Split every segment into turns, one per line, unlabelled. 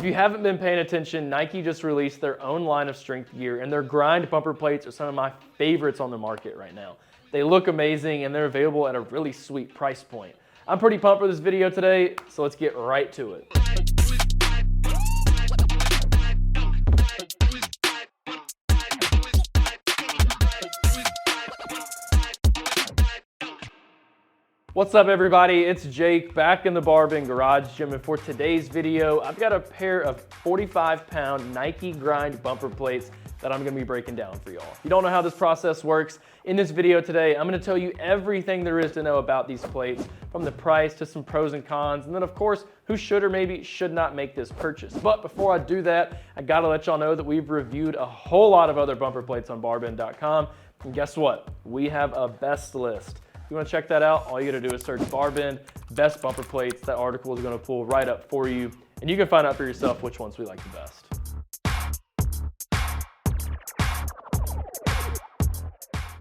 If you haven't been paying attention, Nike just released their own line of strength gear, and their grind bumper plates are some of my favorites on the market right now. They look amazing, and they're available at a really sweet price point. I'm pretty pumped for this video today, so let's get right to it. What's up everybody, it's Jake back in the BarBend garage gym, and for today's video, I've got a pair of 45-pound Nike grind bumper plates that I'm gonna be breaking down for y'all. If you don't know how this process works, in this video today, I'm gonna tell you everything there is to know about these plates, from the price to some pros and cons, and then of course, who should or maybe should not make this purchase. But before I do that, I gotta let y'all know that we've reviewed a whole lot of other bumper plates on BarBend.com, and guess what? We have a best list. If you want to check that out, all you got to do is search BarBend best bumper plates. That article is going to pull right up for you, and you can find out for yourself which ones we like the best.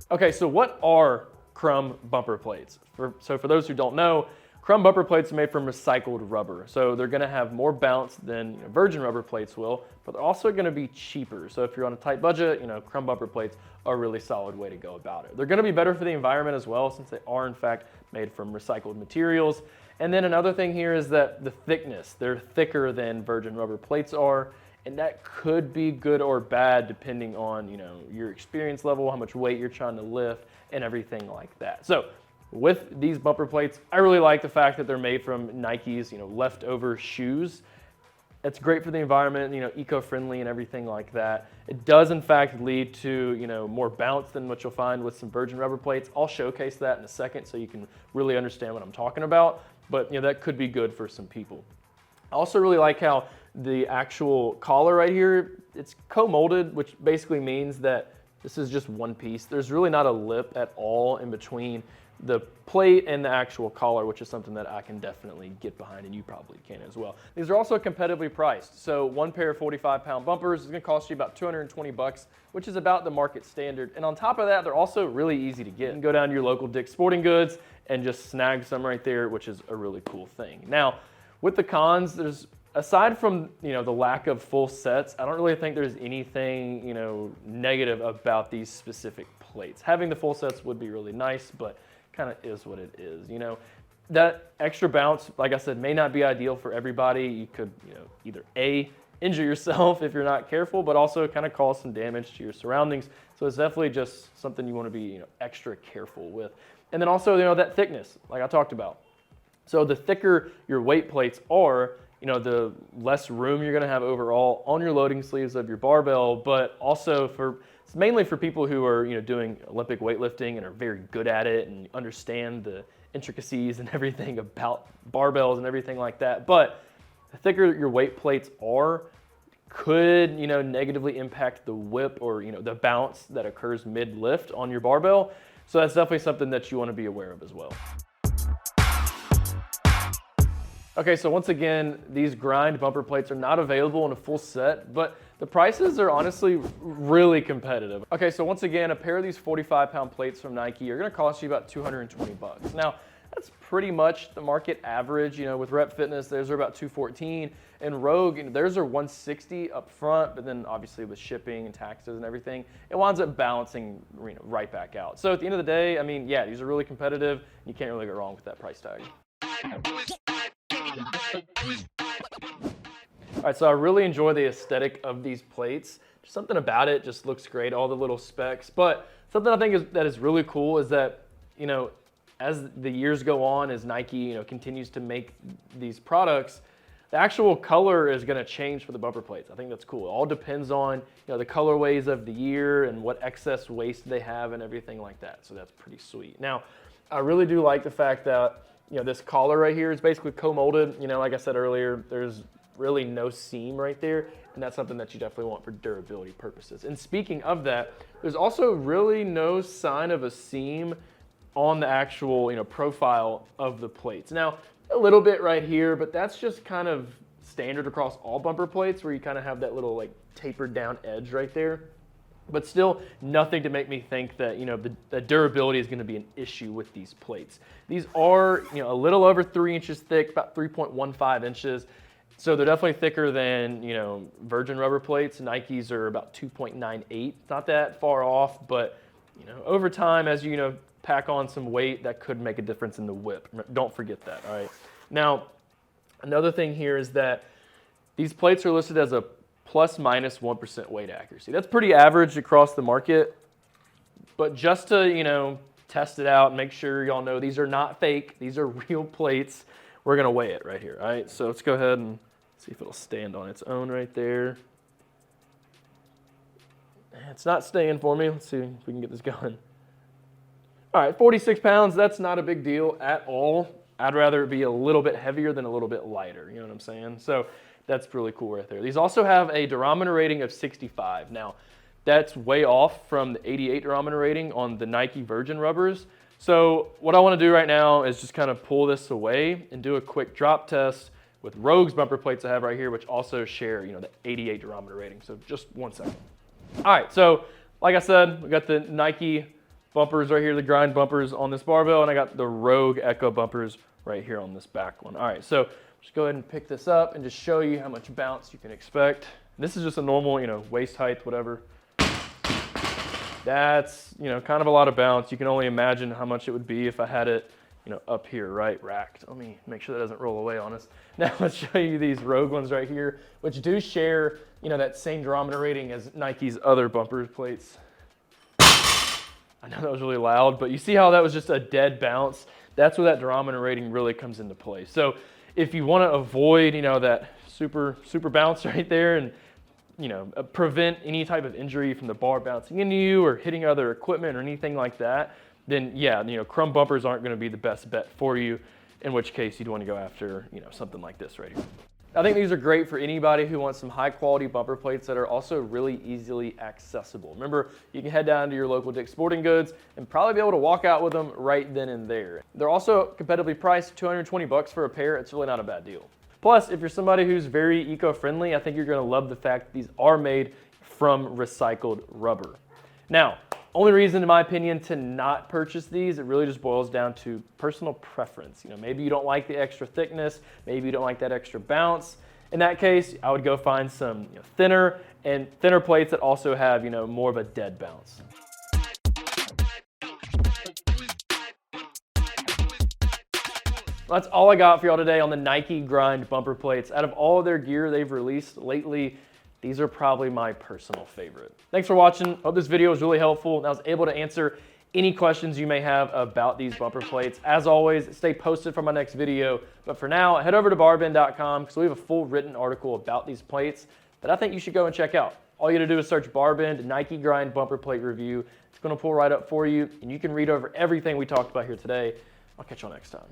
Okay, so what are Crumb bumper plates? So for those who don't know, Crumb bumper plates are made from recycled rubber. So they're going to have more bounce than virgin rubber plates will, but they're also going to be cheaper. So if you're on a tight budget, Crumb bumper plates are a really solid way to go about it. They're going to be better for the environment as well, since they are in fact made from recycled materials. And then another thing here is that the thickness, they're thicker than virgin rubber plates are, and that could be good or bad depending on your experience level, how much weight you're trying to lift, and everything like that. So with these bumper plates, I really like the fact that they're made from Nike's leftover shoes. It's great for the environment, eco-friendly and everything like that. It does in fact lead to more bounce than what you'll find with some virgin rubber plates. I'll showcase that in a second so you can really understand what I'm talking about, but that could be good for some people. I also really like how the actual collar right here, it's co-molded, which basically means that this is just one piece. There's really not a lip at all in between the plate and the actual collar, which is something that I can definitely get behind, and you probably can as well. These are also competitively priced. So one pair of 45-pound bumpers is gonna cost you about 220 bucks, which is about the market standard. And on top of that, they're also really easy to get. You can go down to your local Dick's Sporting Goods and just snag some right there, which is a really cool thing. Now, with the cons, aside from the lack of full sets, I don't really think there's anything negative about these specific plates. Having the full sets would be really nice, but kind of is what it is. That extra bounce, like I said, may not be ideal for everybody. You could either A, injure yourself if you're not careful, but also kind of cause some damage to your surroundings. So it's definitely just something you want to be extra careful with. And then also that thickness, like I talked about. So the thicker your weight plates are, the less room you're going to have overall on your loading sleeves of your barbell, but also it's mainly for people who are doing Olympic weightlifting and are very good at it and understand the intricacies and everything about barbells and everything like that. But the thicker your weight plates are, could negatively impact the whip or the bounce that occurs mid-lift on your barbell. So that's definitely something that you want to be aware of as well. Okay, so once again, these grind bumper plates are not available in a full set, but the prices are honestly really competitive. Okay, so once again, a pair of these 45-pound plates from Nike are gonna cost you about 220 bucks. Now, that's pretty much the market average. With Rep Fitness, theirs are about 214, and Rogue, theirs are 160 up front, but then obviously with shipping and taxes and everything, it winds up balancing right back out. So at the end of the day, I mean, yeah, these are really competitive. You can't really go wrong with that price tag. All right, so I really enjoy the aesthetic of these plates. There's something about it just looks great, all the little specs. But something I think that is really cool is that, as the years go on, as Nike, continues to make these products, the actual color is going to change for the bumper plates. I think that's cool. It all depends on, the colorways of the year and what excess waste they have and everything like that. So that's pretty sweet. Now, I really do like the fact that this collar right here is basically co-molded. Like I said earlier, there's really no seam right there, and that's something that you definitely want for durability purposes. And speaking of that, there's also really no sign of a seam on the actual profile of the plates. Now, a little bit right here, but that's just kind of standard across all bumper plates, where you kind of have that little tapered down edge right there. But still nothing to make me think that the durability is going to be an issue with these plates. These are a little over 3 inches thick, about 3.15 inches. So they're definitely thicker than, you know, virgin rubber plates. Nikes are about 2.98. Not that far off, but, you know, over time, as you know, pack on some weight, that could make a difference in the whip. Don't forget that, all right? Now, another thing here is that these plates are listed as a plus minus 1% weight accuracy. That's pretty average across the market, but just to, you know, test it out and make sure y'all know these are not fake, these are real plates, we're gonna weigh it right here, all right? So let's go ahead and see if it'll stand on its own right there. It's not staying for me. Let's see if we can get this going. All right, 46 pounds, that's not a big deal at all. I'd rather it be a little bit heavier than a little bit lighter, you know what I'm saying? So that's really cool right there. These also have a durometer rating of 65. Now, that's way off from the 88 durometer rating on the Nike Virgin rubbers. So what I want to do right now is just kind of pull this away and do a quick drop test with Rogue's bumper plates I have right here, which also share, you know, the 88 durometer rating. So just 1 second. All right, so like I said, we got the Nike bumpers right here, the grind bumpers on this barbell, and I got the Rogue Echo bumpers right here on this back one. All right, so just go ahead and pick this up and just show you how much bounce you can expect. This is just a normal, you know, waist height, whatever. That's, you know, kind of a lot of bounce. You can only imagine how much it would be if I had it, you know, up here, right, racked. Let me make sure that doesn't roll away on us. Now let's show you these Rogue ones right here, which do share, you know, that same durometer rating as Nike's other bumper plates. I know that was really loud, but you see how that was just a dead bounce? That's where that durometer rating really comes into play. So if you want to avoid, you know, that super bounce right there and, you know, prevent any type of injury from the bar bouncing into you or hitting other equipment or anything like that, then yeah, you know, Crumb bumpers aren't going to be the best bet for you, in which case you'd want to go after, you know, something like this right here. I think these are great for anybody who wants some high quality bumper plates that are also really easily accessible. Remember, you can head down to your local Dick's Sporting Goods and probably be able to walk out with them right then and there. They're also competitively priced, 220 bucks for a pair. It's really not a bad deal. Plus, if you're somebody who's very eco-friendly, I think you're gonna love the fact that these are made from recycled rubber. Now, only reason, in my opinion, to not purchase these, it really just boils down to personal preference. You know, maybe you don't like the extra thickness, maybe you don't like that extra bounce. In that case, I would go find some, you know, thinner plates that also have, you know, more of a dead bounce. That's all I got for y'all today on the Nike Grind bumper plates. Out of all of their gear they've released lately, these are probably my personal favorite. Thanks for watching. Hope this video was really helpful and I was able to answer any questions you may have about these bumper plates. As always, stay posted for my next video. But for now, head over to BarBend.com because we have a full written article about these plates that I think you should go and check out. All you gotta do is search BarBend Nike Grind bumper plate review. It's gonna pull right up for you and you can read over everything we talked about here today. I'll catch y'all next time.